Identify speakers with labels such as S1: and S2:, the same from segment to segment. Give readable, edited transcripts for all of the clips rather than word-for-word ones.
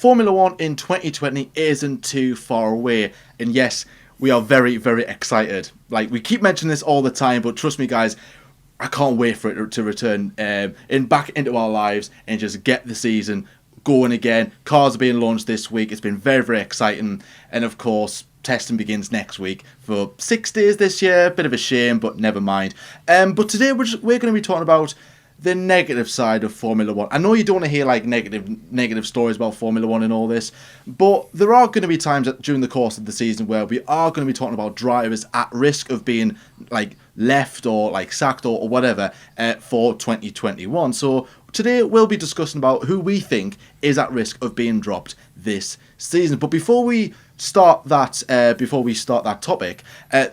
S1: Formula One in 2020 isn't too far away. And yes, we are very, very excited. Like, we keep mentioning this all the time, but trust me, guys, I can't wait for it to return back into our lives and just get the season going again. Cars are being launched this week. It's been very, very exciting. And of course, testing begins next week for 6 days this year. Bit of a shame, but never mind. But today we're going to be talking about the negative side of Formula One. I know you don't want to hear like negative stories about Formula One and all this, but there are going to be times during the course of the season where we are going to be talking about drivers at risk of being like left or like sacked or whatever for 2021. So today we'll be discussing about who we think is at risk of being dropped this season. But before we start that topic,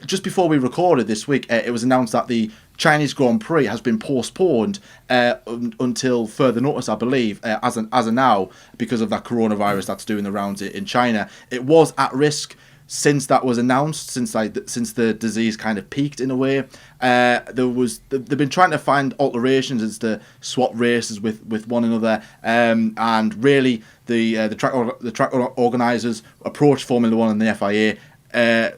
S1: just before we recorded this week, it was announced that the Chinese Grand Prix has been postponed until further notice, I believe, as of now, because of that coronavirus that's doing the rounds in China. It was at risk since that was announced, since the disease kind of peaked in a way. They've been trying to find alterations as to swap races with one another, and really the track organisers approached Formula One and the FIA.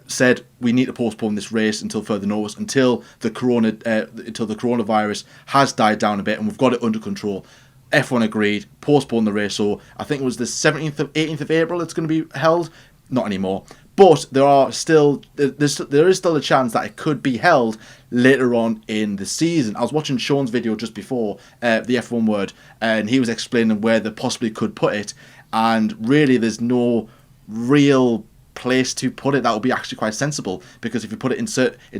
S1: Said we need to postpone this race until further notice, until the coronavirus has died down a bit and we've got it under control. F1 agreed, postpone the race. So I think it was the 18th of April it's going to be held. Not anymore. But there is still a chance that it could be held later on in the season. I was watching Sean's video just before the F1 Word, and he was explaining where they possibly could put it. And really, there's no real place to put it that would be actually quite sensible, because if you put it in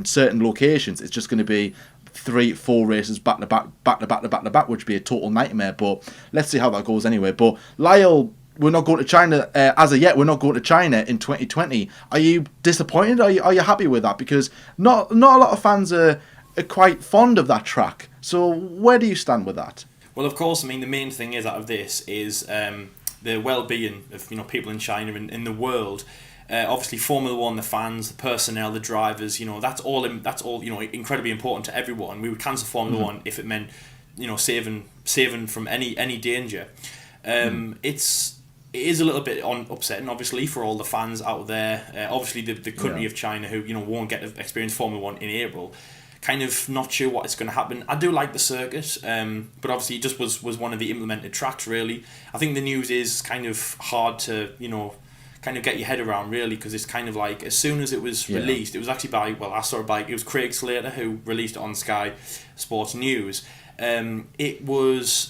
S1: certain locations, it's just going to be 3-4 races back to back, which would be a total nightmare. But let's see how that goes anyway. But Lyle, we're not going to China as of yet. We're not going to China in 2020. Are you disappointed? Are you happy with that? Because not a lot of fans are quite fond of that track. So where do you stand with that?
S2: Well, of course, I mean, the main thing is out of this is the well-being of people in China and in the world. Obviously, Formula One, the fans, the personnel, the drivers, that's all incredibly important to everyone. We would cancel Formula One if it meant saving from any danger. It is a little bit upsetting, obviously, for all the fans out there. Obviously, the country of China, who won't get to experience Formula One in April, kind of not sure what is going to happen. I do like the circuit, but obviously it just was one of the implemented tracks, really. I think the news is kind of hard to kind of get your head around, really, because it's kind of like, as soon as it was released, it was actually it was Craig Slater who released it on Sky Sports News. It was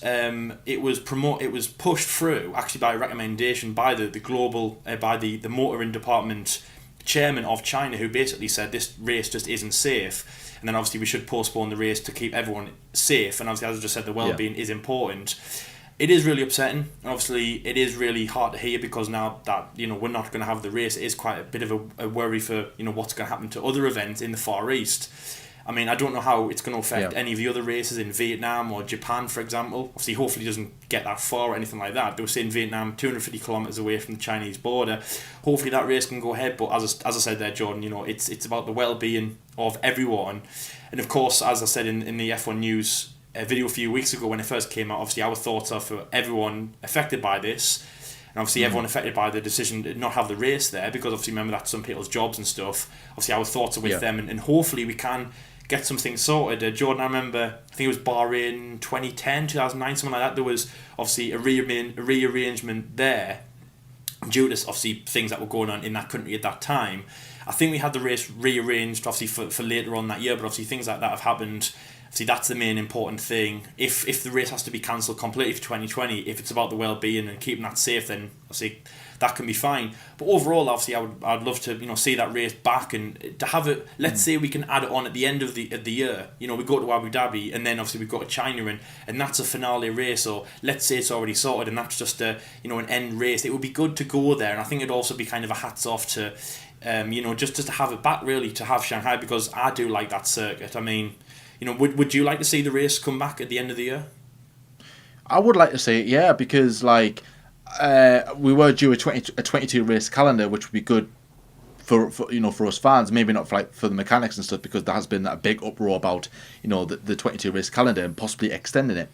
S2: pushed through actually by a recommendation by the global by the motoring department chairman of China, who basically said this race just isn't safe, and then obviously we should postpone the race to keep everyone safe. And obviously, as I just said, the well-being is important. It is really upsetting. Obviously, it is really hard to hear, because now that we're not going to have the race, it is quite a bit of a worry for what's going to happen to other events in the Far East. I mean, I don't know how it's going to affect any of the other races in Vietnam or Japan, for example. Obviously, hopefully it doesn't get that far or anything like that. They were saying Vietnam, 250 kilometres away from the Chinese border. Hopefully that race can go ahead. But as I said there, Jordan, it's about the well-being of everyone. And of course, as I said in the F1 News video a few weeks ago when it first came out, obviously our thoughts are for everyone affected by this. And obviously everyone affected by the decision to not have the race there, because obviously remember that's some people's jobs and stuff. Obviously our thoughts are with them, and hopefully we can get something sorted. Jordan, I remember, I think it was Bahrain 2010, 2009, something like that. There was obviously a rearrangement there due to obviously things that were going on in that country at that time. I think we had the race rearranged obviously for later on that year, but obviously things like that have happened. Obviously that's the main important thing. If the race has to be cancelled completely for 2020, if it's about the well-being and keeping that safe, then obviously that can be fine. But overall, obviously, I'd love to see that race back, and to have it. Let's say we can add it on at the end of the year. We go to Abu Dhabi, and then obviously we go to China, and that's a finale race. Or let's say it's already sorted, and that's just an end race. It would be good to go there, and I think it'd also be kind of a hats off to, just to have it back, really, to have Shanghai, because I do like that circuit. I mean, would you like to see the race come back at the end of the year?
S1: I would like to see it, yeah, because we were due a 22 race calendar, which would be good for us fans. Maybe not for the mechanics and stuff, because there has been that big uproar about the 22 race calendar and possibly extending it.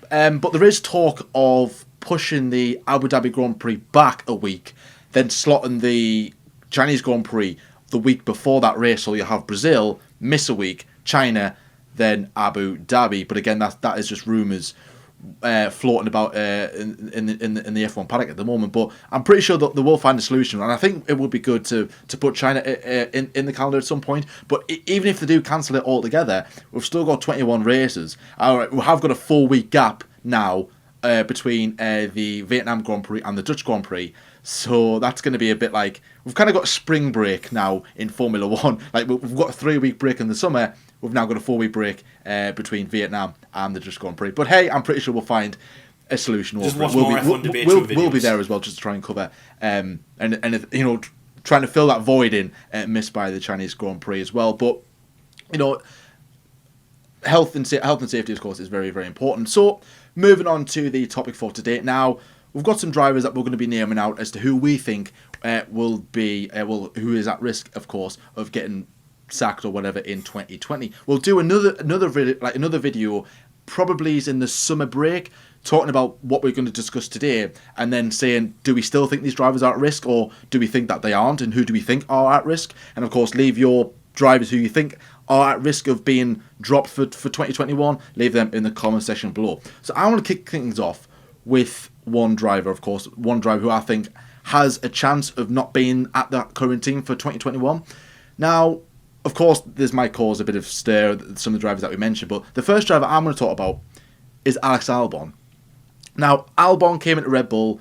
S1: But there is talk of pushing the Abu Dhabi Grand Prix back a week, then slotting the Chinese Grand Prix the week before that race, so you have Brazil miss a week, China, then Abu Dhabi. But again, that is just rumours floating about in the F1 paddock at the moment. But I'm pretty sure that they will find a solution, and I think it would be good to put China in the calendar at some point. But even if they do cancel it altogether, we've still got 21 races. We have got a 4-week gap now between the Vietnam Grand Prix and the Dutch Grand Prix. So that's going to be a bit like, we've kind of got a spring break now in Formula One. Like, we've got a 3-week break in the summer. We've now got a 4-week break between Vietnam and the Dutch Grand Prix. But hey, I'm pretty sure we'll find a solution.
S2: Just watch more F1 debate videos.
S1: We'll be there as well, just to try and cover and you know, trying to fill that void in missed by the Chinese Grand Prix as well. But you know, health and safety, of course, is very, very important. So moving on to the topic for today. Now, we've got some drivers that we're going to be naming out as to who we think will be who is at risk, of course, of getting sacked or whatever in 2020. We'll do another video, probably is in the summer break, talking about what we're going to discuss today, and then saying, do we still think these drivers are at risk, or do we think that they aren't, and who do we think are at risk? And of course, leave your drivers who you think are at risk of being dropped for 2021, leave them in the comment section below. So I want to kick things off with one driver, of course, one driver who I think has a chance of not being at that current team for 2021. Now, of course, this might cause a bit of stir, some of the drivers that we mentioned, but the first driver I'm going to talk about is Alex Albon. Now, Albon came into Red Bull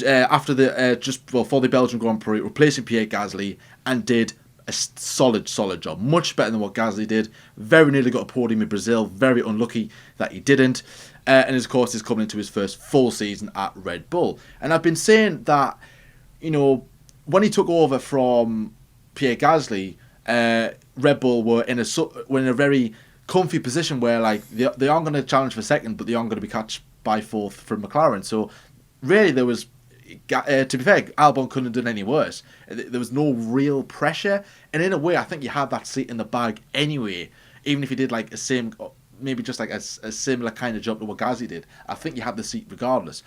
S1: after for the Belgian Grand Prix, replacing Pierre Gasly, and did a solid job, much better than what Gasly did. Very nearly got a podium in Brazil, very unlucky that he didn't. And of course, he's coming into his first full season at Red Bull. And I've been saying that, you know, when he took over from Pierre Gasly, Red Bull were in a very comfy position where, like, they aren't going to challenge for second, but they aren't going to be catched by fourth from McLaren. So really, there was, to be fair, Albon couldn't have done any worse. There was no real pressure, and in a way, I think you had that seat in the bag anyway. Even if you did like maybe just like a similar kind of job to what Gasly did, I think you had the seat regardless.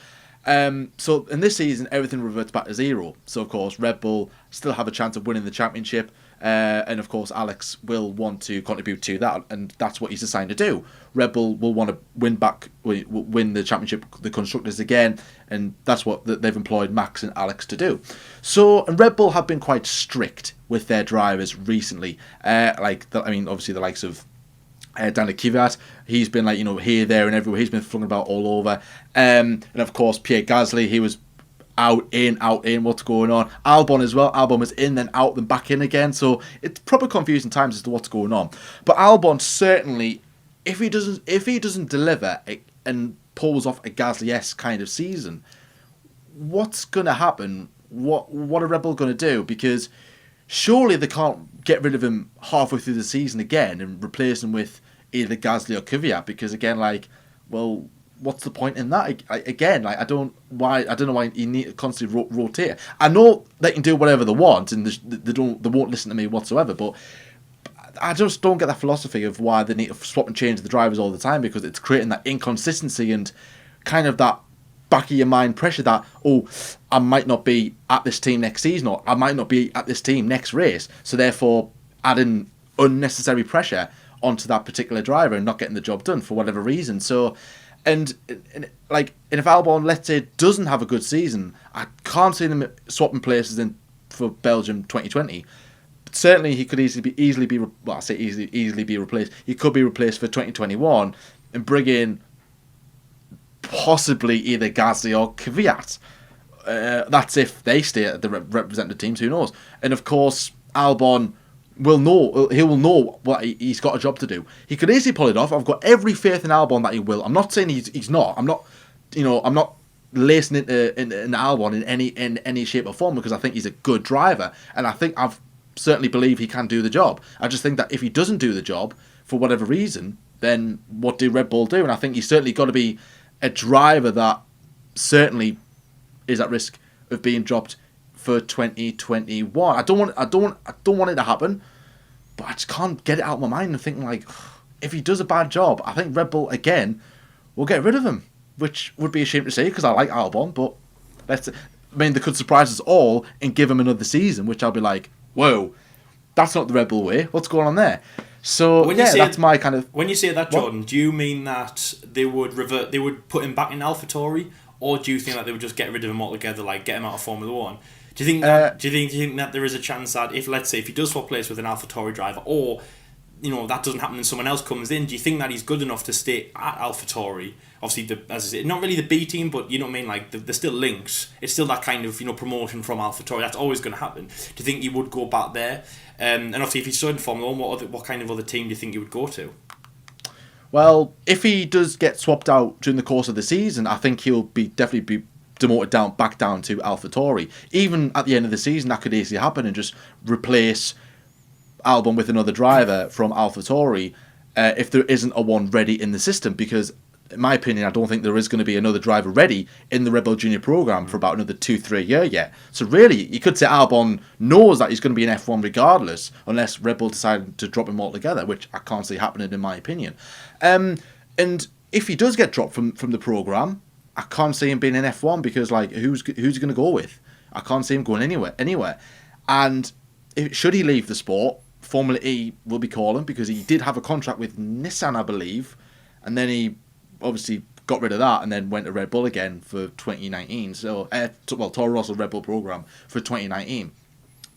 S1: So in this season, everything reverts back to zero. So of course, Red Bull still have a chance of winning the championship. And of course, Alex will want to contribute to that, and that's what he's assigned to do. Red Bull will want to win the championship, the constructors again, and that's what they've employed Max and Alex to do. So, and Red Bull have been quite strict with their drivers recently. Obviously the likes of Daniel Kvyat, he's been like, you know, here, there, and everywhere. He's been flung about all over. And of course, Pierre Gasly, he was out in, what's going on? Albon as well. Albon was in, then out, then back in again. So it's probably confusing times as to what's going on. But Albon certainly, if he doesn't deliver and pulls off a Gasly-esque kind of season, what's going to happen? What are Red Bull going to do? Because surely they can't get rid of him halfway through the season again and replace him with either Gasly or Kvyat, because again, like, well, what's the point in that? I don't know why you need to constantly rotate. I know they can do whatever they want, and they won't listen to me whatsoever. But I just don't get that philosophy of why they need to swap and change the drivers all the time, because it's creating that inconsistency and kind of that back of your mind pressure that, oh, I might not be at this team next season, or I might not be at this team next race. So therefore, adding unnecessary pressure onto that particular driver and not getting the job done for whatever reason. So. And if Albon, let's say, doesn't have a good season, I can't see them swapping places in for Belgium 2020. But certainly, he could easily be replaced. He could be replaced for 2021 and bring in possibly either Gasly or Kvyat. That's if they stay at the representative teams. Who knows? And of course, Albon will know what he's got a job to do. He could easily pull it off. I've got every faith in Albon that he will. I'm not saying he's not. I'm not lacing into Albon in any shape or form, because I think he's a good driver, and I've certainly believe he can do the job. I just think that if he doesn't do the job for whatever reason, then what do Red Bull do? And I think he's certainly got to be a driver that certainly is at risk of being dropped for 2021. I don't want it to happen, but I just can't get it out of my mind and thinking, like, if he does a bad job, I think Red Bull again will get rid of him. which would be a shame to say because I like Albon, but they could surprise us all and give him another season, which I'll be like, whoa, that's not the Red Bull way. What's going on there? So that's my kind of.
S2: When you say that, Jordan, do you mean that they would put him back in AlphaTauri, or do you think that they would just get rid of him altogether, like get him out of Formula One? Do you think that? Do you think that there is a chance that if, let's say, if he does swap place with an AlphaTauri driver, or that doesn't happen and someone else comes in, do you think that he's good enough to stay at AlphaTauri? Obviously, as I say, not really the B team, but you know what I mean. Like they're still links. It's still that kind of promotion from AlphaTauri. That's always going to happen. Do you think he would go back there? And obviously, if he's still in Formula One, what kind of other team do you think he would go to?
S1: Well, if he does get swapped out during the course of the season, I think he'll definitely be demoted back down to AlphaTauri. Even at the end of the season, that could easily happen and just replace Albon with another driver from AlphaTauri if there isn't a one ready in the system, because in my opinion I don't think there is going to be another driver ready in the Red Bull Junior program for about another 2-3 years yet. So really you could say Albon knows that he's going to be in F1 regardless, unless Red Bull decide to drop him altogether, which I can't see happening in my opinion. And if he does get dropped from the program, I can't see him being in F1 because who's he going to go with? I can't see him going anywhere. And should he leave the sport, Formula E will be calling, because he did have a contract with Nissan, I believe, and then he obviously got rid of that and then went to Red Bull again for 2019. So, Toro Rosso Red Bull program for 2019.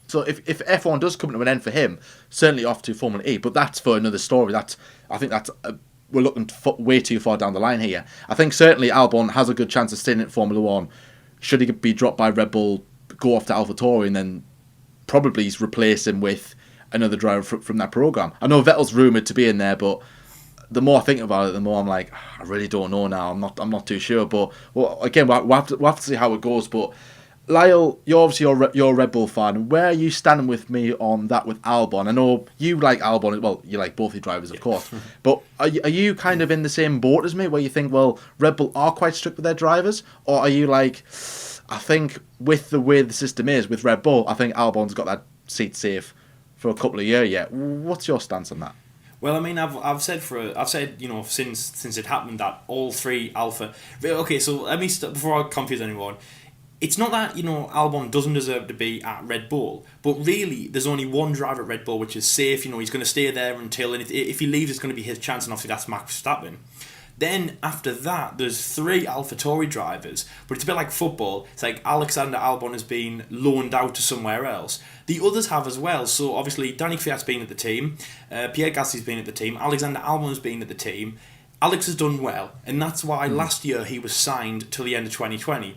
S1: So if F1 does come to an end for him, certainly off to Formula E, but that's for another story. We're looking way too far down the line here. I think certainly Albon has a good chance of staying in Formula One. Should he be dropped by Red Bull, go off to AlphaTauri, and then probably replace him with another driver from that program. I know Vettel's rumoured to be in there, but the more I think about it, the more I'm like, I really don't know now. I'm not too sure. But again, we'll have to see how it goes. But Lyle, you're obviously you're a Red Bull fan. Where are you standing with me on that with Albon? I know you like Albon. Well, you like both the drivers, of course. But are you kind of in the same boat as me, where you think, well, Red Bull are quite strict with their drivers, or are you like, I think with the way the system is with Red Bull, I think Albon's got that seat safe for a couple of years yet. What's your stance on that?
S2: Well, I mean, I've said since it happened that all three Alpha. Okay, so let me before I confuse anyone. It's not that Albon doesn't deserve to be at Red Bull, but really there's only one driver at Red Bull which is safe. He's going to stay there until, and if he leaves, it's going to be his chance, and obviously that's Max Verstappen. Then after that, there's three AlphaTauri drivers, but it's a bit like football. It's like Alexander Albon has been loaned out to somewhere else. The others have as well. So obviously, Danny Kvyat's been at the team, Pierre Gasly's been at the team, Alexander Albon's been at the team. Alex has done well, and that's why last year he was signed till the end of 2020.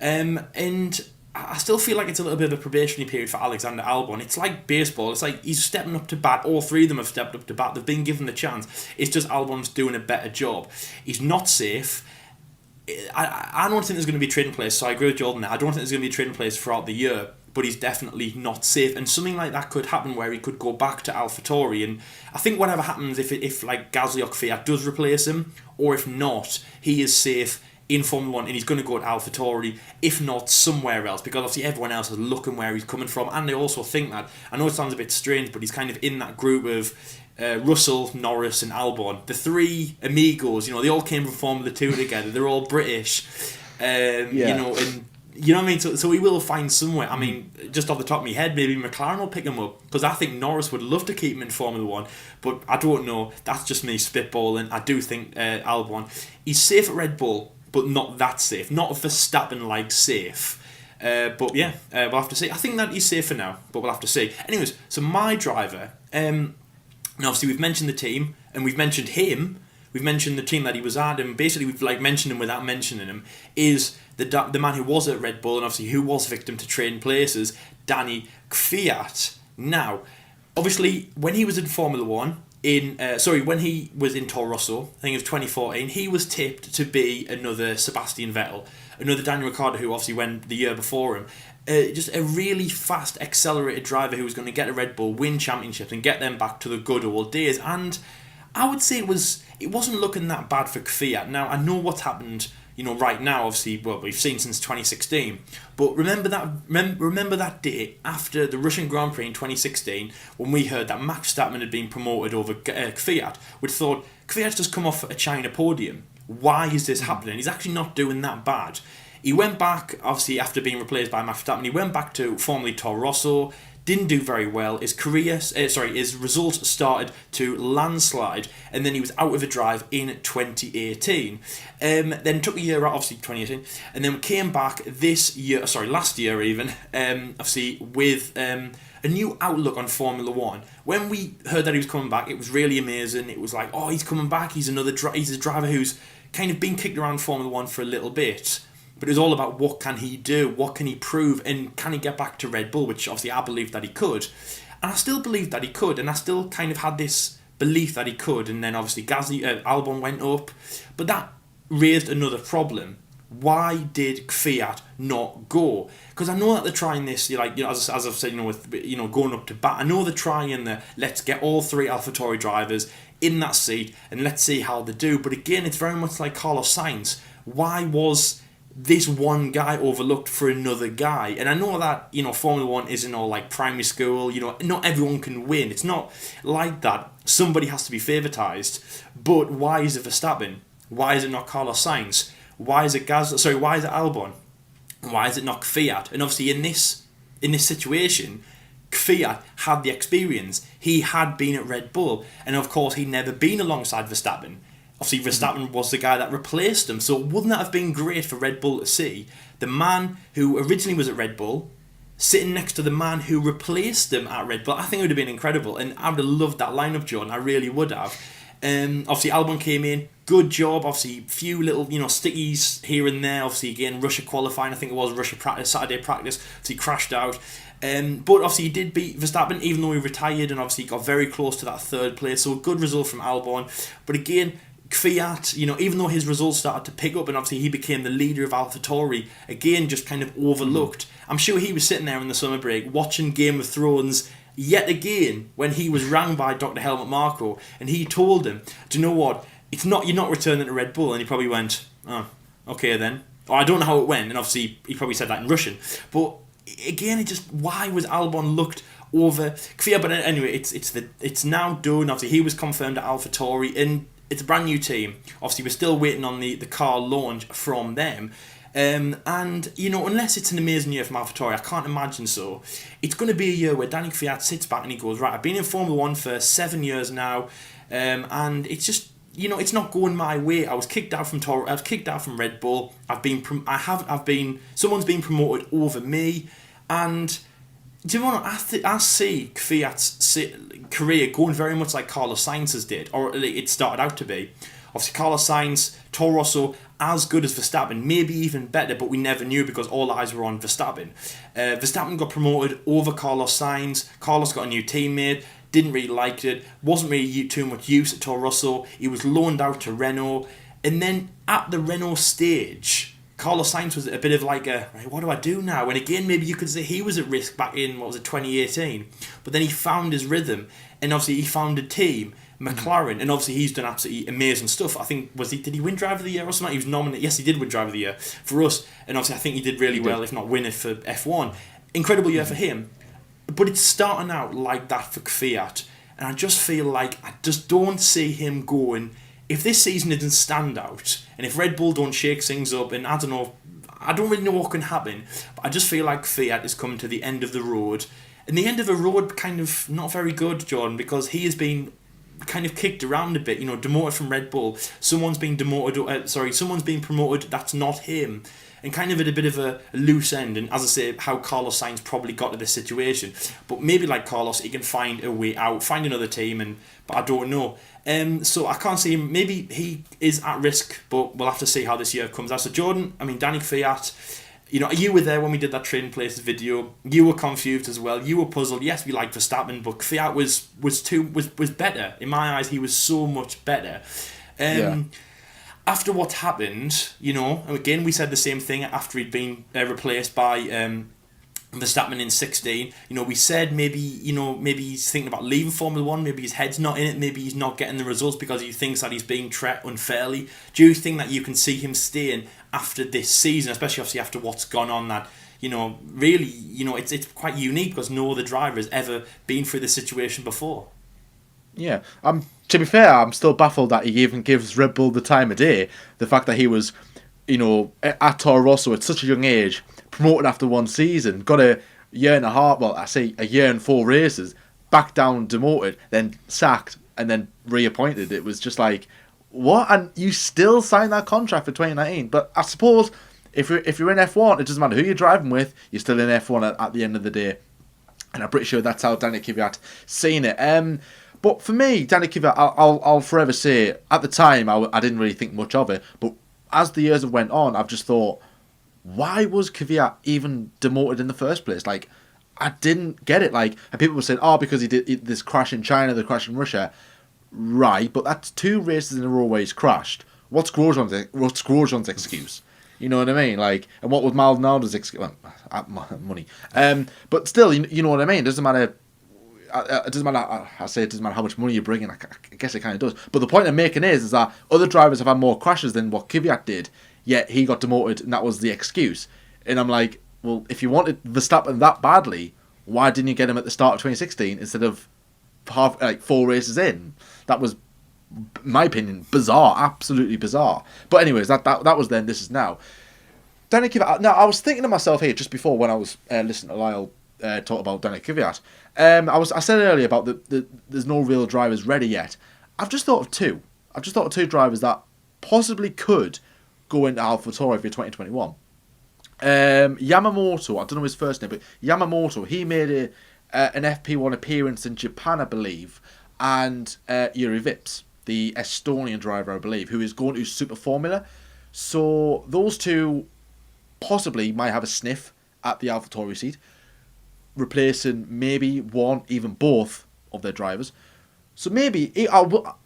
S2: And I still feel like it's a little bit of a probationary period for Alexander Albon. It's like baseball. It's like he's stepping up to bat. All three of them have stepped up to bat. They've been given the chance. It's just Albon's doing a better job. He's not safe. I don't think there's going to be a trading place, so I agree with Jordan there. I don't think there's going to be a trading place throughout the year, but he's definitely not safe. And something like that could happen where he could go back to AlphaTauri. And I think whatever happens, if like Gasly or Kvyat does replace him, or if not, he is safe in Formula 1 and he's going to go to AlphaTauri, if not somewhere else, because obviously everyone else is looking where he's coming from, and they also think that, I know it sounds a bit strange, but he's kind of in that group of Russell, Norris and Albon, the three amigos. They all came from Formula 2 together, they're all British, and you know what I mean, so he will find somewhere. I mean, just off the top of my head, maybe McLaren will pick him up, because I think Norris would love to keep him in Formula 1, but I don't know, that's just me spitballing. I do think Albon, he's safe at Red Bull, but not that safe. Not Verstappen-like safe. But yeah, we'll have to see. I think that he's safe for now, but we'll have to see. Anyways, so my driver, now obviously we've mentioned the team, and we've mentioned him, we've mentioned the team that he was at, and basically we've mentioned him without mentioning him, is the man who was at Red Bull, and obviously who was victim to trading places, Danny Kvyat. Now, obviously, when he was in Formula 1, when he was in Toro Rosso, I think it was 2014, he was tipped to be another Sebastian Vettel, another Daniel Ricciardo, who obviously went the year before him. Just a really fast, accelerated driver who was going to get a Red Bull, win championships, and get them back to the good old days. And I would say it wasn't looking that bad for Kvyat. Now, I know what's happened, right now, obviously, well, we've seen since 2016. But remember that day after the Russian Grand Prix in 2016, when we heard that Max Verstappen had been promoted over Kvyat. We thought, Kvyat's just come off a China podium. Why is this happening? He's actually not doing that bad. He went back, obviously, after being replaced by Max Verstappen, he went back to formerly Toro Rosso, didn't do very well. His results started to landslide, and then he was out of a drive in 2018. Then took a year out, obviously 2018, and then came back last year even, obviously with a new outlook on Formula One. When we heard that he was coming back, it was really amazing. It was like, oh, he's coming back. He's he's a driver who's kind of been kicked around Formula One for a little bit. But it was all about what can he do, what can he prove, and can he get back to Red Bull, which obviously I believed that he could. And I still believed that he could, and I still kind of had this belief that he could. And then obviously Albon went up. But that raised another problem. Why did Fiat not go? Because I know that they're trying this, as I've said, with going up to bat. I know they're trying the let's get all three AlphaTauri drivers in that seat and let's see how they do. But again, it's very much like Carlos Sainz. Why was this one guy overlooked for another guy? And I know that Formula One isn't all like primary school. Not everyone can win. It's not like that. Somebody has to be favoritised. But why is it Verstappen? Why is it not Carlos Sainz? Why is it Why is it Albon? Why is it not Fiat? And obviously in this situation, Fiat had the experience. He had been at Red Bull, and of course he'd never been alongside Verstappen. Obviously Verstappen was the guy that replaced him, so wouldn't that have been great for Red Bull to see the man who originally was at Red Bull sitting next to the man who replaced him at Red Bull? I think it would have been incredible, and I would have loved that lineup, Jordan. I really would have. Obviously Albon came in, good job. Obviously few little stickies here and there. Obviously again Russia qualifying, I think it was Russia practice, Saturday practice, so he crashed out. But obviously he did beat Verstappen even though he retired, and obviously got very close to that third place, so a good result from Albon. But again, Fiat, even though his results started to pick up and obviously he became the leader of AlphaTauri, again just kind of overlooked. I'm sure he was sitting there in the summer break watching Game of Thrones yet again when he was rang by Dr. Helmut Marko and he told him, do you know what, you're not returning to Red Bull. And he probably went, oh, okay then. Or I don't know how it went, and obviously he probably said that in Russian. But again, why was Albon looked over Fiat? But anyway, it's now done. Obviously he was confirmed at AlphaTauri, and it's a brand new team. Obviously, we're still waiting on the car launch from them. And, unless it's an amazing year from AlphaTauri, I can't imagine so. It's going to be a year where Danny Kvyat sits back and he goes, right, I've been in Formula 1 for 7 years now, and it's just, it's not going my way. I was kicked out from Toro. I was kicked out from Red Bull. Someone's been promoted over me, and do you want to? I see Kvyat's career going very much like Carlos Sainz's did, or it started out to be. Obviously, Carlos Sainz, Toro Rosso, as good as Verstappen, maybe even better, but we never knew because all eyes were on Verstappen. Verstappen got promoted over Carlos Sainz. Carlos got a new teammate, didn't really like it, wasn't really too much use at Toro Rosso. He was loaned out to Renault, and then at the Renault stage, Carlos Sainz was a bit of like what do I do now? And again, maybe you could say he was at risk back in, 2018. But then he found his rhythm, and obviously he found a team, McLaren, and obviously he's done absolutely amazing stuff. I think, did he win Driver of the Year or something? He was nominated. Yes, he did win Driver of the Year for us, and obviously I think he did really well, if not win it for F1. Incredible year for him. But it's starting out like that for Fiat, and I just feel like I just don't see him going. If this season didn't stand out, and if Red Bull don't shake things up, and I don't really know what can happen, but I just feel like Fiat is coming to the end of the road. And the end of a road kind of not very good, Jordan, because he has been kind of kicked around a bit, demoted from Red Bull. Someone's been promoted that's not him. And kind of at a bit of a loose end, and as I say, how Carlos Sainz probably got to this situation. But maybe like Carlos, he can find a way out, find another team, but I don't know. So I can't see him. Maybe he is at risk, but we'll have to see how this year comes out. So Jordan, Danny Kvyat, you were there when we did that Trading Places video. You were confused as well. You were puzzled. Yes, we liked Verstappen, but Kvyat was better. In my eyes, he was so much better. After what happened, and again we said the same thing after he'd been replaced by Verstappen in 16. We said maybe he's thinking about leaving Formula 1, maybe his head's not in it, maybe he's not getting the results because he thinks that he's being treated unfairly. Do you think that you can see him staying after this season, especially obviously after what's gone on, that really, it's quite unique because no other driver has ever been through this situation before?
S1: Yeah, to be fair, I'm still baffled that he even gives Red Bull the time of day. The fact that he was, at Toro Rosso at such a young age, promoted after one season, got a year and a half, well, I say a year and 4 races, back down, demoted, then sacked, and then reappointed. It was just like, what? And you still signed that contract for 2019. But I suppose if you're in F1, it doesn't matter who you're driving with, you're still in F1 at the end of the day. And I'm pretty sure that's how Danny Kvyat seen it. But for me, Danny Kvyat, I'll forever say, at the time, I didn't really think much of it. But as the years have went on, I've just thought, why was Kvyat even demoted in the first place? Like, I didn't get it. Like, and people were saying, because he did this crash in China, the crash in Russia. Right, but that's 2 races in a row where he's crashed. What's Grosjean's excuse? You know what I mean? Like, and what was Maldonado's excuse? Well, money. But still, you know what I mean? It doesn't matter. It doesn't matter. I say it doesn't matter how much money you're bringing. I guess it kind of does. But the point I'm making is that other drivers have had more crashes than what Kvyat did. Yet he got demoted, and that was the excuse. And I'm like, well, if you wanted Verstappen that badly, why didn't you get him at the start of 2016 instead of 4 races in? That was, in my opinion, bizarre, absolutely bizarre. But anyways, that was then. This is now. Danny Kvyat. Now I was thinking to myself here just before when I was listening to Lyle talk about Danny Kvyat. I said earlier about there's no real drivers ready yet. I've just thought of 2. I've just thought of 2 drivers that possibly could go into AlphaTauri for 2021. Yamamoto, I don't know his first name, but Yamamoto, he made an FP1 appearance in Japan, I believe, and Jüri Vips, the Estonian driver, I believe, who is going to Super Formula. So those 2 possibly might have a sniff at the AlphaTauri seat, replacing maybe one, even both of their drivers. So maybe,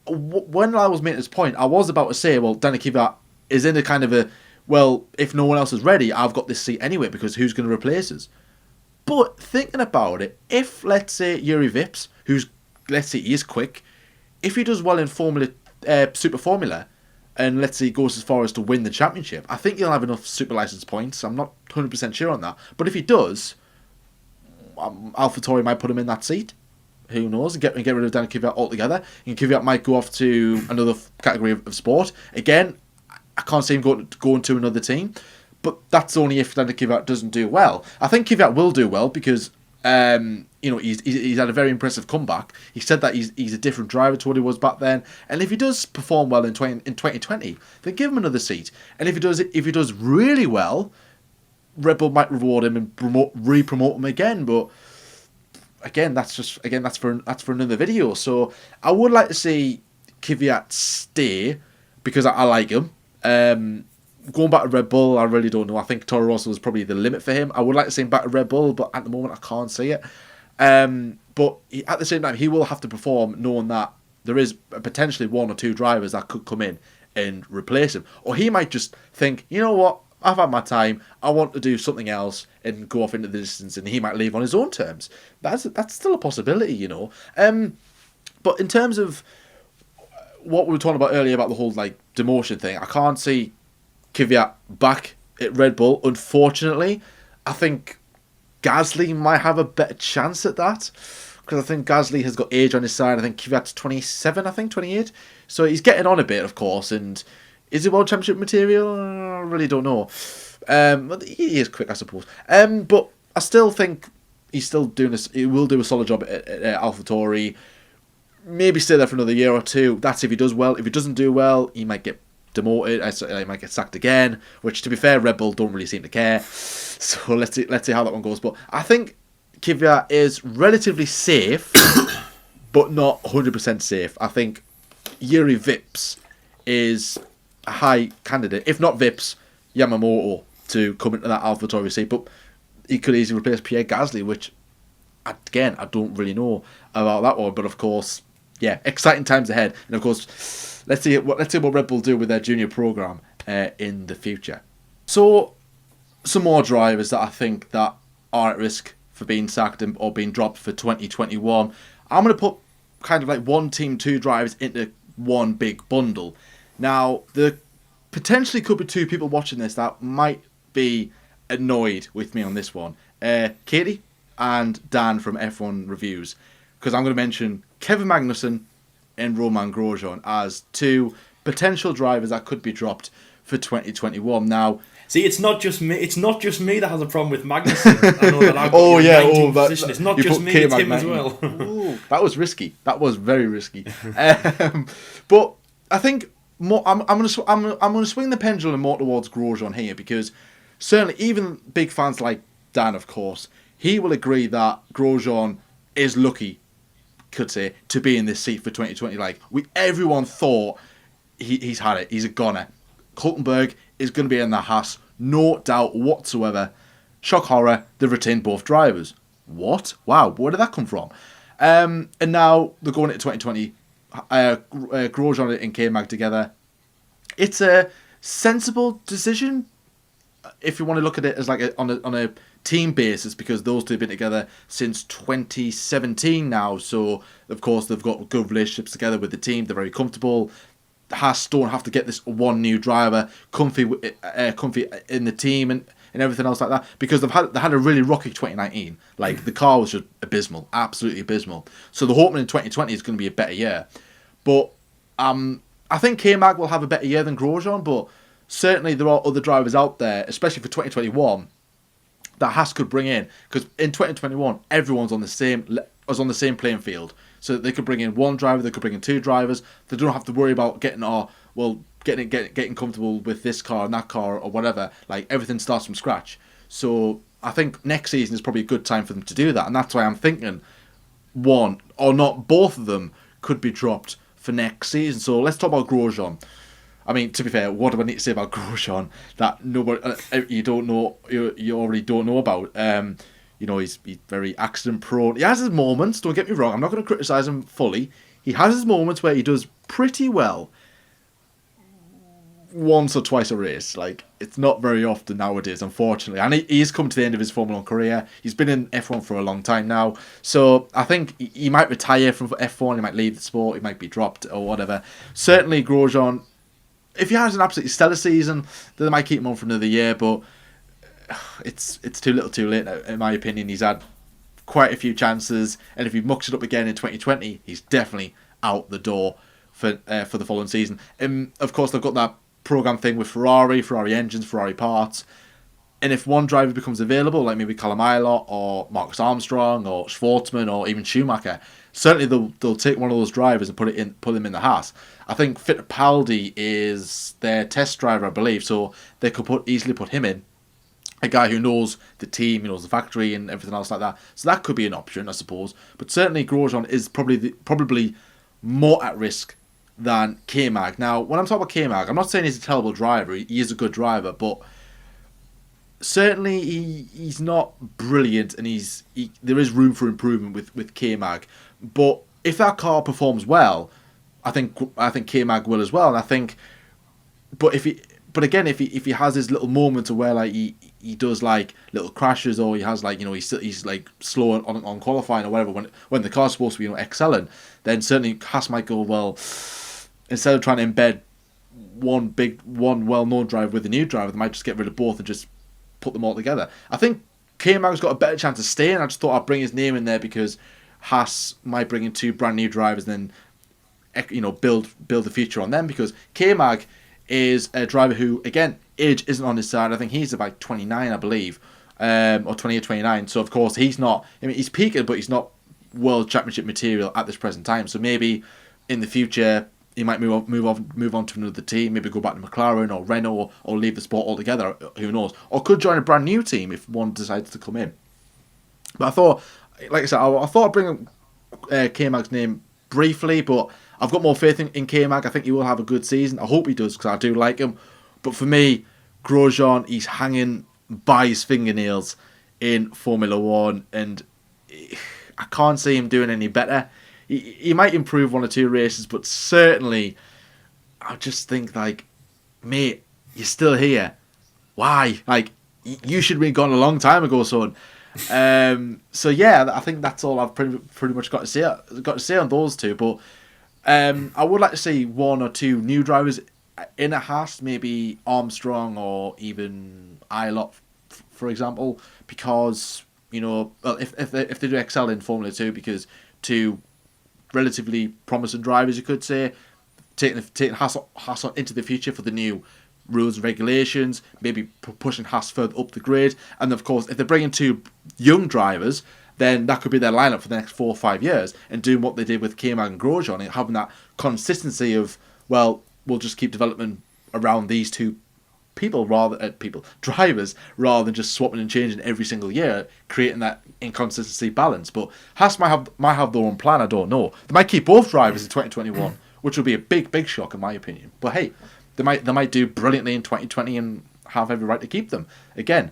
S1: when I was making this point, I was about to say, well, Danny Kvyat is in a kind of a, well, if no one else is ready, I've got this seat anyway, because who's going to replace us? But thinking about it, if, let's say, Jüri Vips, who's, let's say, he is quick, if he does well in Super Formula, and let's say he goes as far as to win the championship, I think he'll have enough Super License points. I'm not 100% sure on that. But if he does, AlphaTauri might put him in that seat. Who knows? Get rid of Dan Kvyat altogether. And Kvyat might go off to another category of sport. Again, I can't see him going to another team. But that's only if Dan Kvyat doesn't do well. I think Kvyat will do well because he's had a very impressive comeback. He said that he's a different driver to what he was back then. And if he does perform well in 2020, then give him another seat. And if he does really well, Red Bull might reward him and re-promote him again. But again, that's for another video. So I would like to see Kvyat stay because I like him. Going back to Red Bull, I really don't know. I think Toro Rosso is probably the limit for him. I would like to see him back to Red Bull, but at the moment I can't see it. But at the same time, he will have to perform knowing that there is potentially 1 or 2 drivers that could come in and replace him. Or he might just think, you know what, I've had my time, I want to do something else and go off into the distance, and he might leave on his own terms. That's still a possibility, you know. But in terms of what we were talking about earlier about the whole demotion thing, I can't see Kvyat back at Red Bull. Unfortunately, I think Gasly might have a better chance at that because I think Gasly has got age on his side. I think Kvyat's 27, 28. So he's getting on a bit, of course. And is he World Championship material? I really don't know. But he is quick, I suppose. But I still think he's still doing this. He will do a solid job at AlphaTauri. Maybe stay there for another year or 2. That's if he does well. If he doesn't do well, he might get demoted. He might get sacked again. Which, to be fair, Red Bull don't really seem to care. So let's see how that one goes. But I think Kvyat is relatively safe, but not 100% safe. I think Jüri Vips is a high candidate. If not Vips, Yamamoto to come into that AlphaTauri seat. But he could easily replace Pierre Gasly, which, again, I don't really know about that one. But of course, yeah, exciting times ahead. And of course, let's see what Red Bull do with their junior program in the future. So, some more drivers that I think that are at risk for being sacked or being dropped for 2021. I'm going to put kind of 1 team, 2 drivers into one big bundle. Now, there potentially could be 2 people watching this that might be annoyed with me on this one. Katie and Dan from F1 Reviews. Because I'm going to mention Kevin Magnussen and Romain Grosjean as two potential drivers that could be dropped for 2021. Now,
S2: see, it's not just me. It's not just me that has a problem with Magnussen. I know that I've got you in 19th position. It's not just me. It's him as well.
S1: Ooh, that was risky. That was very risky. But I think I'm going to swing the pendulum more towards Grosjean here, because certainly even big fans like Dan, of course, he will agree that Grosjean is lucky, could say, to be in this seat for 2020. Like, everyone thought he's had it. He's a goner. Hulkenberg is going to be in the Haas, no doubt whatsoever. Shock horror, they've retained both drivers. What? Wow, where did that come from? And now they're going into 2020. Grosjean and K-Mag together. It's a sensible decision if you want to look at it as like on a team basis, because those two have been together since 2017 now. So of course they've got good relationships together with the team. They're very comfortable. Haas don't have to get this one new driver comfy in the team and everything else like that, because they had a really rocky 2019. Like, the car was just abysmal, absolutely abysmal. So they're hoping in 2020 is going to be a better year. But I think K-Mag will have a better year than Grosjean, but certainly there are other drivers out there, especially for 2021, that Haas could bring in, because in 2021 everyone's on the same playing field. So they could bring in one driver, they could bring in two drivers. They don't have to worry about getting comfortable with this car and that car or whatever. Like, everything starts from scratch. So I think next season is probably a good time for them to do that, and that's why I'm thinking one or not both of them could be dropped for next season. So let's talk about Grosjean. I mean, to be fair, what do I need to say about Grosjean that nobody you already don't know about? He's very accident prone. He has his moments, don't get me wrong. I'm not going to criticise him fully. He has his moments where he does pretty well once or twice a race. Like, it's not very often nowadays, unfortunately. And he's come to the end of his Formula 1 career. He's been in F1 for a long time now. So I think he might retire from F1. He might leave the sport. He might be dropped or whatever. Certainly, Grosjean, if he has an absolutely stellar season, then they might keep him on for another year. But it's too little too late, in my opinion. He's had quite a few chances, and if he mucks it up again in 2020, he's definitely out the door for the following season. Of course, they've got that program thing with Ferrari engines, Ferrari parts, and if one driver becomes available, like maybe Callum Ilott or Marcus Armstrong or Schwartzman or even Schumacher, certainly they'll take one of those drivers and put him in the Haas. I think Fittipaldi is their test driver, I believe, so they could easily put him in. A guy who knows the team, knows the factory and everything else like that. So that could be an option, I suppose. But certainly Grosjean is probably more at risk than K-Mag. Now, when I'm talking about K-Mag, I'm not saying he's a terrible driver. He is a good driver, but certainly he's not brilliant, and there is room for improvement with K-Mag. But if that car performs well, I think K-Mag will as well. And But again, if he has his little moments of where like he does like little crashes, or he has like he's like slow on qualifying or whatever when the car's supposed to be excelling, then certainly Haas might go, well, instead of trying to embed one well-known driver with a new driver, they might just get rid of both and just put them all together. I think K-Mag's got a better chance of staying. I just thought I'd bring his name in there because Haas might bring in two brand new drivers and then build the future on them, because K-Mag is a driver who, again, age isn't on his side. I think he's about 29, I believe, or 20 or 29. So, of course, he's not... I mean, he's peaking, but he's not World Championship material at this present time. So maybe in the future, he might move on to another team, maybe go back to McLaren or Renault or leave the sport altogether. Who knows? Or could join a brand new team if one decides to come in. But I thought, like I said, I thought I'd bring K-Mag's name briefly, but I've got more faith in K-Mag. I think he will have a good season. I hope he does, because I do like him. But for me, Grosjean, he's hanging by his fingernails in Formula 1, and I can't see him doing any better. He might improve one or two races, but certainly I just think, like, mate, you're still here. Why? Like, you should have been gone a long time ago, son. So yeah, I think that's all I've pretty much got to say on those two. But I would like to see one or two new drivers in a Haas, maybe Armstrong or even Ilott, for example, because if they do excel in Formula 2, because two relatively promising drivers, you could say, taking Haas on into the future for the new rules and regulations, maybe pushing Haas further up the grid. And of course, if they're bringing two young drivers, then that could be their lineup for the next 4 or 5 years, and doing what they did with K-Mag and Grosjean, and having that consistency of, well, we'll just keep development around these two drivers, rather than just swapping and changing every single year, creating that inconsistency balance. But Haas might have their own plan. I don't know. They might keep both drivers in 2021, which would be a big shock in my opinion. But hey, they might do brilliantly in 2020 and have every right to keep them. Again,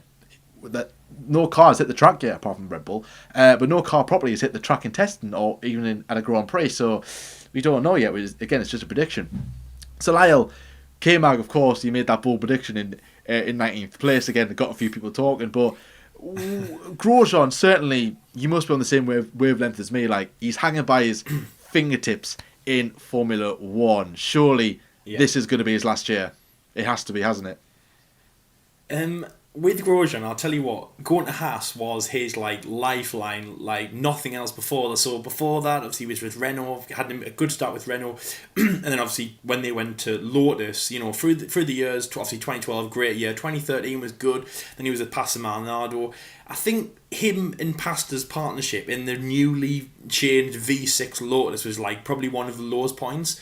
S1: that no car has hit the track yet apart from Red Bull, but no car properly has hit the track in testing or even at a Grand Prix. So we don't know yet. Again, it's just a prediction. So Lyle, K-Mag, of course, he made that bold prediction in 19th place. Again, got a few people talking, but Grosjean, certainly, you must be on the same wavelength as me. Like, he's hanging by his fingertips in Formula One. Surely, this is going to be his last year. It has to be, hasn't it?
S2: With Grosjean, I'll tell you what, going to Haas was his lifeline, like nothing else before. So before that, obviously, he was with Renault, had a good start with Renault, and then obviously when they went to Lotus, through the years, obviously 2012, great year, 2013 was good. Then he was at Pastor Maldonado. I think him and Pastor's partnership in the newly changed V6 Lotus was probably one of the lowest points,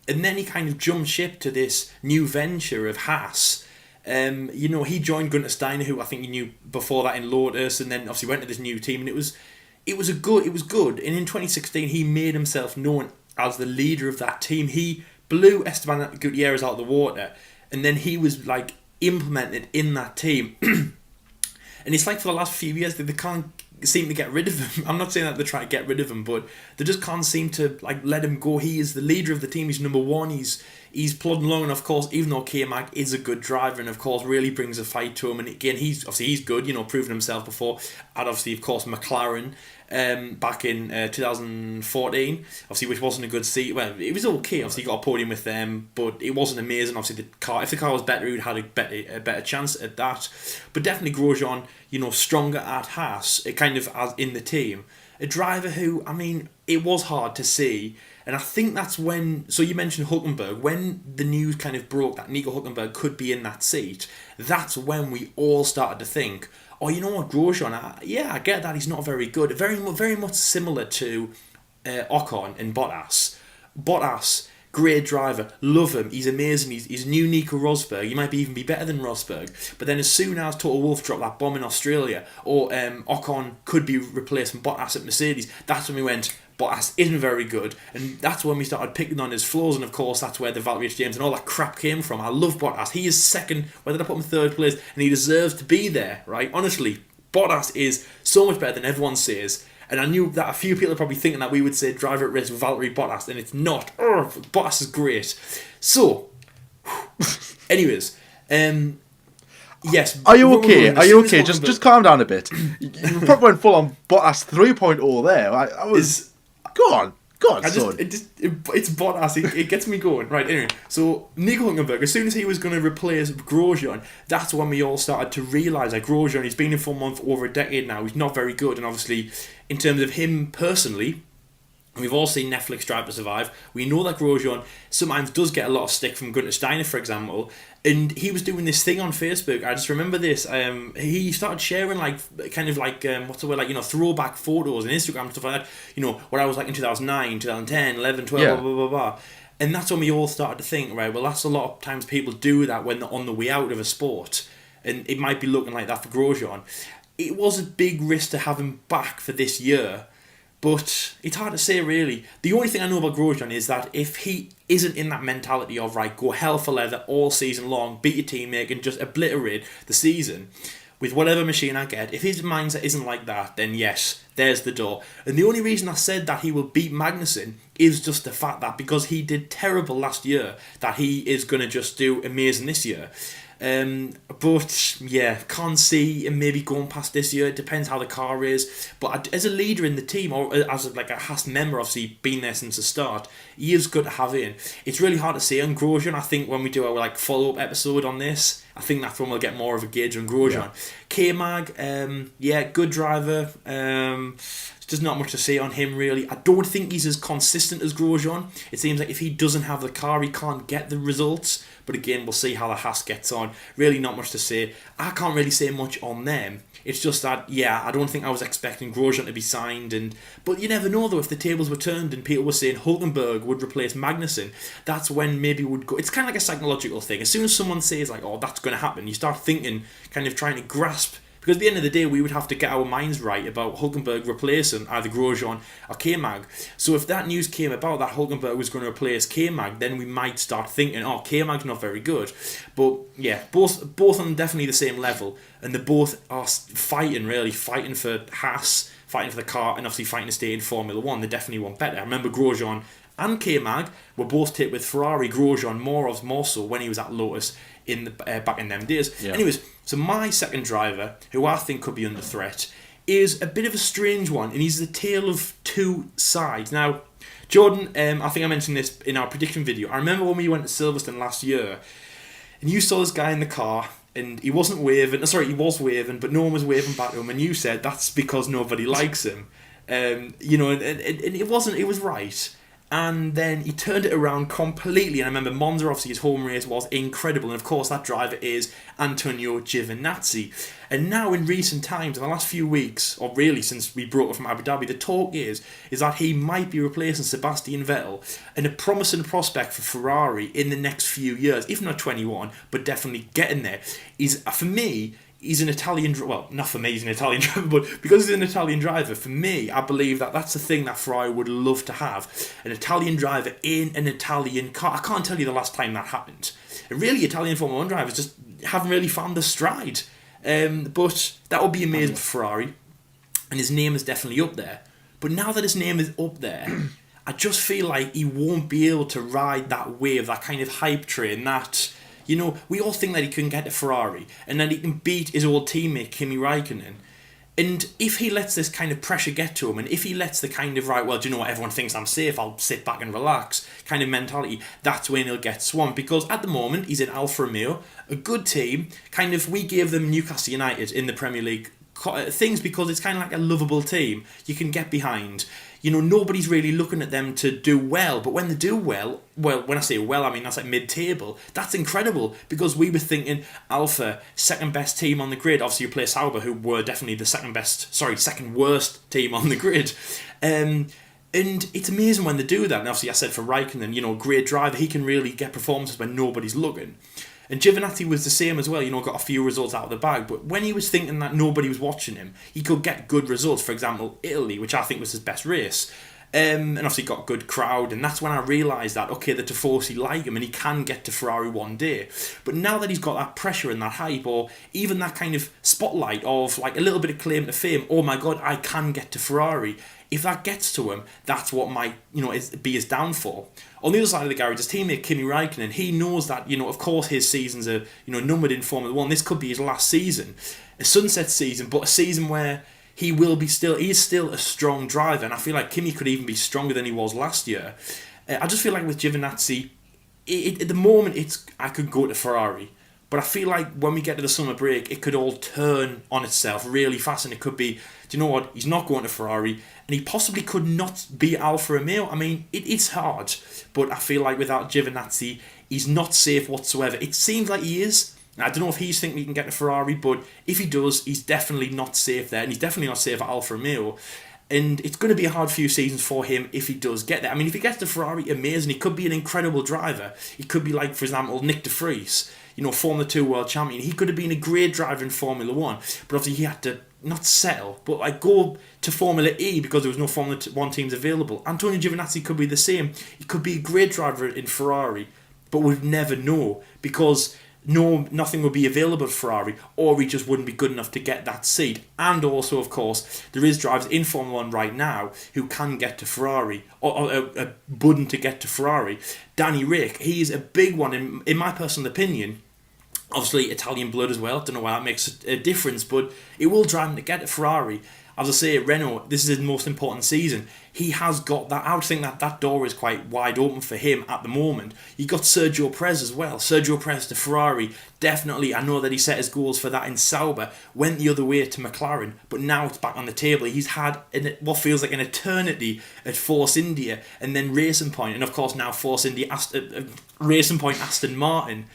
S2: and then he kind of jumped ship to this new venture of Haas. He joined Gunter Steiner, who I think you knew before that in Lotus, and then obviously went to this new team, and it was good. And in 2016, he made himself known as the leader of that team. He blew Esteban Gutierrez out of the water, and then he was implemented in that team. And it's for the last few years that they can't seem to get rid of him. I'm not saying that they're trying to get rid of him, but they just can't seem to let him go. He is the leader of the team. He's number one. He's plodding along, and of course, even though K-Mag is a good driver and of course really brings a fight to him, and again he's good, proven himself before at obviously of course McLaren back in 2014, obviously, which wasn't a good seat. Well, it was okay. Obviously, he got a podium with them, but it wasn't amazing. Obviously, if the car was better, he would have had a better chance at that. But definitely Grosjean, stronger at Haas, kind of as in the team. A driver who, it was hard to see. And I think that's when, so you mentioned Hülkenberg, when the news kind of broke that Nico Hülkenberg could be in that seat, that's when we all started to think, oh, you know what, Grosjean, I get that he's not very good. Very much similar to Ocon and Bottas. Bottas, great driver, love him, he's amazing, he's new Nico Rosberg, he might even be better than Rosberg. But then as soon as Toto Wolff dropped that bomb in Australia, or Ocon could be replacing Bottas at Mercedes, that's when we went, Bottas isn't very good, and that's when we started picking on his flaws, and of course that's where the Valtteri James and all that crap came from. I love Bottas, he is second, whether I put him in third place, and he deserves to be there, right? Honestly, Bottas is so much better than everyone says, and I knew that a few people are probably thinking that we would say driver at risk with Valtteri Bottas, and it's not. Bottas is great. So, anyways, yes.
S1: Are you okay? Are you okay? Just calm down a bit. You probably went full on Bottas 3.0 there. I was. Go on, son.
S2: It's Bottas. It gets me going. Right, anyway. So, Nico Hülkenberg, as soon as he was going to replace Grosjean, that's when we all started to realise that Grosjean, he's been in Formula 1 for over a decade now. He's not very good. And obviously, in terms of him personally, we've all seen Netflix Drive to Survive. We know that Grosjean sometimes does get a lot of stick from Gunter Steiner, for example. And he was doing this thing on Facebook. I just remember this. He started sharing what's the word, throwback photos and Instagram and stuff like that. What I was like in 2009, 2010, 11, 12, blah, blah, blah, blah. And that's when we all started to think, right, well, that's a lot of times people do that when they're on the way out of a sport. And it might be looking like that for Grosjean. It was a big risk to have him back for this year. But it's hard to say, really. The only thing I know about Grosjean is that if he isn't in that mentality of, right, go hell for leather all season long, beat your teammate and just obliterate the season with whatever machine I get, if his mindset isn't like that, then yes, there's the door. And the only reason I said that he will beat Magnussen is just the fact that because he did terrible last year, that he is going to just do amazing this year. But yeah, can't see him maybe going past this year. It depends how the car is. But as a leader in the team, or as a Haas member, obviously been there since the start, he is good to have in. It's really hard to say on Grosjean. I think when we do our follow-up episode on this, I think that's when we'll get more of a gauge on Grosjean. Yeah. K-Mag, good driver. There's just not much to say on him, really. I don't think he's as consistent as Grosjean. It seems like if he doesn't have the car, he can't get the results. But again, we'll see how the Haas gets on. Really not much to say. I can't really say much on them. It's just that, yeah, I don't think I was expecting Grosjean to be signed. But you never know, though, if the tables were turned and people were saying Hulkenberg would replace Magnussen, that's when maybe it would go. It's kind of like a psychological thing. As soon as someone says, like, oh, that's going to happen, you start thinking, kind of trying to grasp. Because at the end of the day, we would have to get our minds right about Hulkenberg replacing either Grosjean or K-Mag. So if that news came about that Hulkenberg was going to replace K-Mag, then we might start thinking, oh, K-Mag's not very good. But yeah, both on definitely the same level. And they both are fighting for Haas, fighting for the car, and obviously fighting to stay in Formula 1. They definitely want better. I remember Grosjean and K-Mag were both tipped with Ferrari. Grosjean more so when he was at Lotus in the back in them days. Yeah. Anyways, so my second driver, who I think could be under threat, is a bit of a strange one, and he's the tale of two sides. Now, Jordan, I think I mentioned this in our prediction video. I remember when we went to Silverstone last year, and you saw this guy in the car, and he wasn't waving. Sorry, he was waving, but no one was waving back to him, and you said that's because nobody likes him. And it wasn't. It was right. And then he turned it around completely. And I remember Monza, obviously his home race was incredible. And of course that driver is Antonio Giovinazzi. And now in recent times, in the last few weeks, or really since we brought it from Abu Dhabi, the talk is that he might be replacing Sebastian Vettel and a promising prospect for Ferrari in the next few years, if not 21, but definitely getting there. For me, he's an Italian, well, not for me he's an Italian driver, but because he's an Italian driver, for me, I believe that that's the thing that Ferrari would love to have. An Italian driver in an Italian car. I can't tell you the last time that happened. And really, Italian Formula 1 drivers just haven't really found the stride. But that would be amazing for Ferrari. And his name is definitely up there. But now that his name is up there, I just feel like he won't be able to ride that wave, that kind of hype train, that... You know, we all think that he can get to Ferrari and that he can beat his old teammate Kimi Räikkönen. And if he lets this kind of pressure get to him, and if he lets the kind of, right, well, do you know what, everyone thinks I'm safe, I'll sit back and relax kind of mentality, that's when he'll get swamped. Because at the moment, he's in Alfa Romeo, a good team. Kind of, we gave them Newcastle United in the Premier League things because it's kind of like a lovable team you can get behind. You know, nobody's really looking at them to do well, but when they do well, when I say well, I mean that's like mid-table. That's incredible because we were thinking Alpha, second best team on the grid. Obviously, you play Sauber, who were definitely the second worst team on the grid. And it's amazing when they do that. And obviously, I said for Raikkonen, you know, great driver, he can really get performances when nobody's looking. And Giovinazzi was the same as well, you know, got a few results out of the bag. But when he was thinking that nobody was watching him, he could get good results. For example, Italy, which I think was his best race. And obviously got a good crowd. And that's when I realised that, okay, the Tifosi like him and he can get to Ferrari one day. But now that he's got that pressure and that hype, or even that kind of spotlight of like a little bit of claim to fame, oh my God, I can get to Ferrari. If that gets to him, that's what might, you know, be his downfall. On the other side of the garage, his teammate Kimi Räikkönen, he knows that, you know, of course his seasons are, you know, numbered in Formula 1. This could be his last season, a sunset season, but a season where he is still a strong driver, and I feel like Kimi could even be stronger than he was last year. I just feel like with Giovinazzi, at the moment, I could go to Ferrari. But I feel like when we get to the summer break, it could all turn on itself really fast, and it could be, do you know what, he's not going to Ferrari, and he possibly could not be Alfa Romeo. I mean, it's hard, but I feel like without Giovinazzi, he's not safe whatsoever. It seems like he is. I don't know if he's thinking he can get to Ferrari, but if he does, he's definitely not safe there, and he's definitely not safe at Alfa Romeo. And it's going to be a hard few seasons for him if he does get there. I mean, if he gets to Ferrari, amazing. He could be an incredible driver. He could be like, for example, Nick de Vries, you know, Formula 2 world champion. He could have been a great driver in Formula 1, but obviously he had to not settle, but like go to Formula E because there was no Formula 1 teams available. Antonio Giovinazzi could be the same. He could be a great driver in Ferrari, but we'd never know because nothing would be available at Ferrari, or he just wouldn't be good enough to get that seat. And also, of course, there is drivers in Formula 1 right now who can get to Ferrari, or a button to get to Ferrari. Danny Rick, he is a big one, in my personal opinion. Obviously, Italian blood as well. Don't know why that makes a difference, but it will drive him to get to Ferrari. as I say, Renault, this is his most important season. He has got that. I would think that door is quite wide open for him at the moment. You got Sergio Perez as well. Sergio Perez to Ferrari, definitely. I know that he set his goals for that in Sauber, went the other way to McLaren, but now it's back on the table. He's had what feels like an eternity at Force India, and then Racing Point, and of course now Force India, Racing Point, Aston Martin.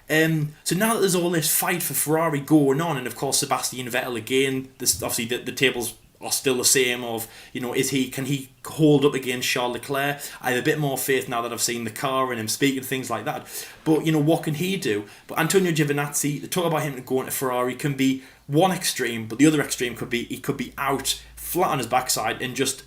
S2: So now that there's all this fight for Ferrari going on, and of course Sebastian Vettel again, this obviously the tables are still the same of, can he hold up against Charles Leclerc? I have a bit more faith now that I've seen the car and him speaking, things like that. But what can he do? But Antonio Giovinazzi, the talk about him going to Ferrari can be one extreme, but the other extreme could be he could be out flat on his backside and just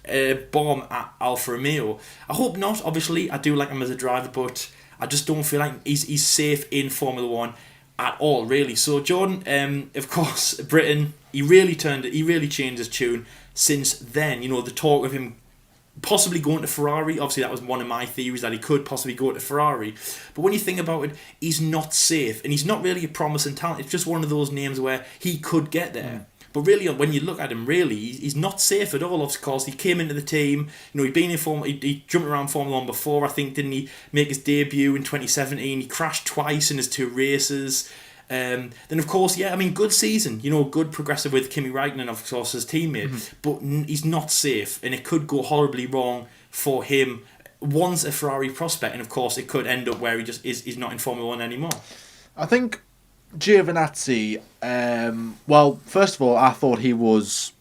S2: bomb at Alfa Romeo. I hope not. Obviously, I do like him as a driver, but I just don't feel like he's safe in Formula One at all, really. So Jordan, of course, Britain, he really changed his tune since then. The talk of him possibly going to Ferrari, obviously that was one of my theories, that he could possibly go to Ferrari. But when you think about it, he's not safe, and he's not really a promising talent. It's just one of those names where he could get there. But really, when you look at him, really, he's not safe at all. Of course, he came into the team. He'd been in he jumped around Formula 1 before. I think, didn't he make his debut in 2017? He crashed twice in his 2 races. Then, of course, good season. Good progressive with Kimi Räikkönen, of course, his teammate. But he's not safe, and it could go horribly wrong for him once a Ferrari prospect. And, of course, it could end up where he just is not in Formula 1 anymore.
S1: I think Giovinazzi, first of all, I thought he was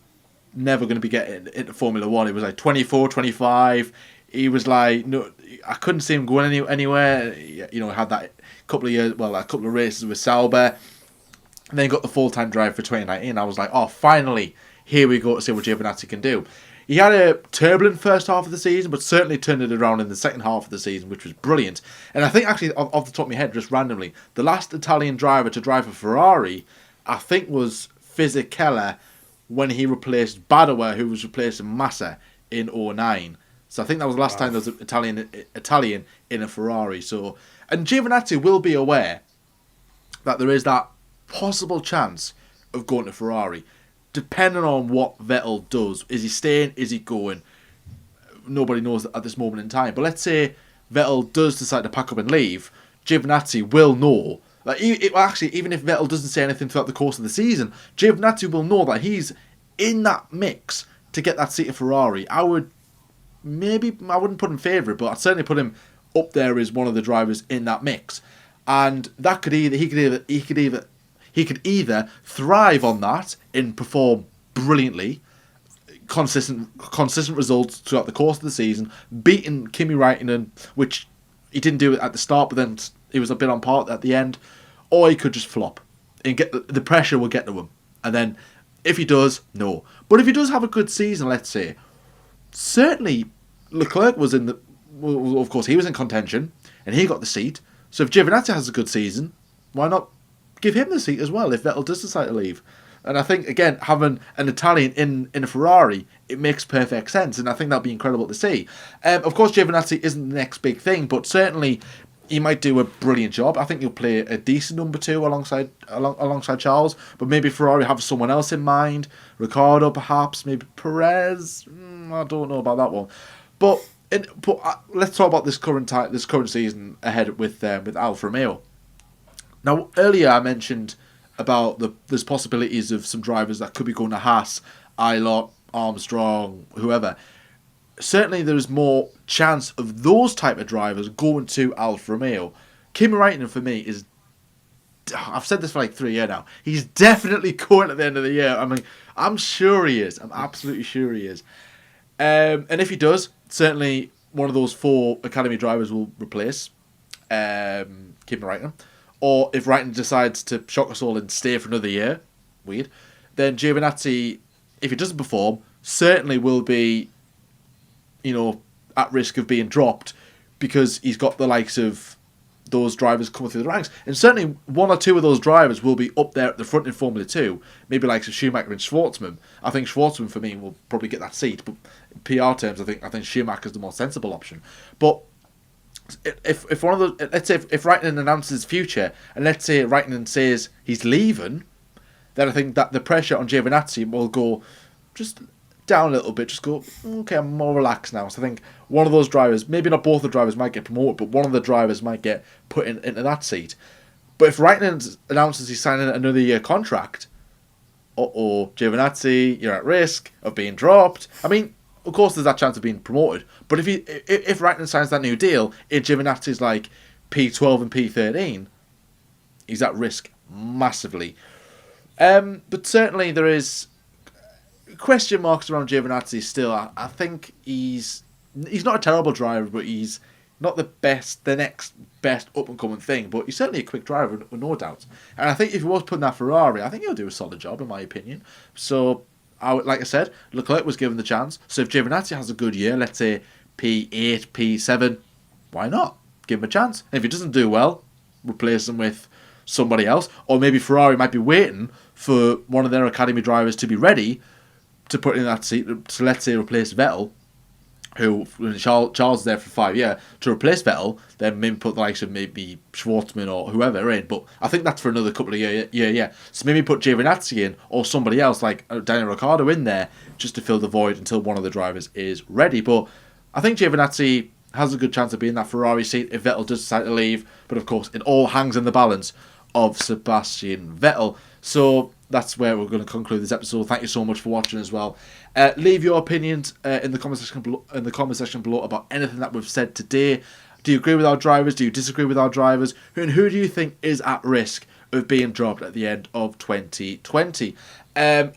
S1: never going to be getting into Formula 1. He was like 24, 25. He was like, no, I couldn't see him going anywhere. Had that couple of races with Sauber. And then got the full-time drive for 2019. I was like, oh, finally, here we go to see what Giovinazzi can do. He had a turbulent first half of the season, but certainly turned it around in the second half of the season, which was brilliant. And I think, actually, off the top of my head, just randomly, the last Italian driver to drive for Ferrari, I think, was Fisichella when he replaced Badoer, who was replacing Massa in 2009. So I think that was the last time there was an Italian in a Ferrari. So, and Giovinazzi will be aware that there is that possible chance of going to Ferrari. Depending on what Vettel does. Is he staying? Is he going? Nobody knows at this moment in time. But let's say Vettel does decide to pack up and leave. Giovinazzi will know. Even if Vettel doesn't say anything throughout the course of the season, Giovinazzi will know that he's in that mix to get that seat of Ferrari. I wouldn't put him favourite, but I'd certainly put him up there as one of the drivers in that mix. And that could he could either thrive on that and perform brilliantly, consistent results throughout the course of the season, beating Kimi Räikkönen, which he didn't do it at the start, but then he was a bit on par at the end, or he could just flop and get the pressure will get to him. And then if he does, no. But if he does have a good season, let's say, certainly Leclerc was of course he was in contention and he got the seat. So if Giovinazzi has a good season, why not give him the seat as well if Vettel does decide to leave? And I think, again, having an Italian in a Ferrari, it makes perfect sense, and I think that'd be incredible to see. Of course, Giovinazzi isn't the next big thing, but certainly he might do a brilliant job. I think he'll play a decent number 2 alongside Charles, but maybe Ferrari have someone else in mind. Ricciardo, perhaps, maybe Perez. I don't know about that one. But let's talk about this current season ahead with Alfa Romeo. Now, earlier I mentioned about there's possibilities of some drivers that could be going to Haas, Ilott, Armstrong, whoever. Certainly there's more chance of those type of drivers going to Alfa Romeo. Kimi Räikkönen, for me, is... I've said this for like 3 years now. He's definitely going at the end of the year. I'm sure he is. I'm absolutely sure he is. And if he does, certainly one of those 4 academy drivers will replace Kimi Räikkönen. Or if Räikkönen decides to shock us all and stay for another year, weird, then Giovinazzi, if he doesn't perform, certainly will be, at risk of being dropped because he's got the likes of those drivers coming through the ranks. And certainly 1 or 2 of those drivers will be up there at the front in Formula 2, maybe like Schumacher and Schwartzman. I think Schwartzman, for me, will probably get that seat, but in PR terms, I think Schumacher's the more sensible option. But if one of the, let's say if Räikkönen announces his future, and let's say Räikkönen says he's leaving, then I think that the pressure on Giovinazzi will go, just down a little bit, just go, okay, I'm more relaxed now. So I think one of those drivers, maybe not both the drivers might get promoted, but one of the drivers might get put into that seat. But if Raikkonen announces he's signing another year contract, Giovinazzi, you're at risk of being dropped. I mean, of course there's that chance of being promoted, but if Raikkonen signs that new deal, if Giovinazzi's like P12 and P13, he's at risk massively. But certainly there is question marks around Giovinazzi still. I think he's not a terrible driver, but he's not the next best up and coming thing. But he's certainly a quick driver, with no doubt. And I think if he was put in that Ferrari, I think he'll do a solid job, in my opinion. So, like I said, Leclerc was given the chance. So if Giovinazzi has a good year, let's say P8, P7, why not? Give him a chance. And if he doesn't do well, replace him with somebody else. Or maybe Ferrari might be waiting for one of their academy drivers to be ready to put in that seat, to let's say replace Vettel, who, when Charles is there for 5 years, to replace Vettel, then maybe put the likes of maybe Schwartzman or whoever in. But I think that's for another couple of years. Yeah. So maybe put Giovinazzi in, or somebody else like Daniel Ricciardo in there, just to fill the void until one of the drivers is ready. But I think Giovinazzi has a good chance of being in that Ferrari seat if Vettel does decide to leave. But of course, it all hangs in the balance of Sebastian Vettel. So that's where we're going to conclude this episode. Thank you so much for watching as well. Leave your opinions in the comment section below about anything that we've said today. Do you agree with our drivers? Do you disagree with our drivers? And who do you think is at risk of being dropped at the end of 2020?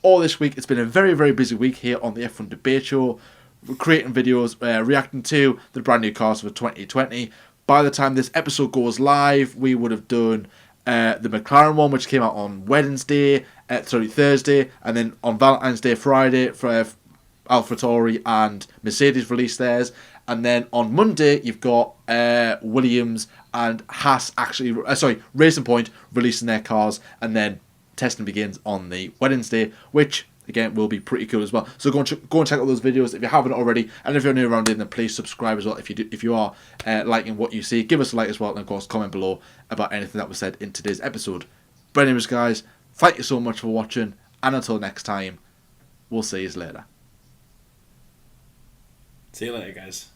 S1: All this week, it's been a very, very busy week here on the F1 Debate Show. We're creating videos, reacting to the brand new cars for 2020. By the time this episode goes live, we would have done the McLaren one, which came out on Thursday, and then on Valentine's Day, Friday, for AlphaTauri and Mercedes released theirs, and then on Monday you've got Williams and Haas Racing Point releasing their cars, and then testing begins on the Wednesday, which again will be pretty cool as well. So go and check out those videos if you haven't already, and if you're new around here, then please subscribe as well. If you are liking what you see, give us a like as well, and of course comment below about anything that was said in today's episode. But anyways, guys, thank you so much for watching, and until next time, we'll see you later.
S2: See you later, guys.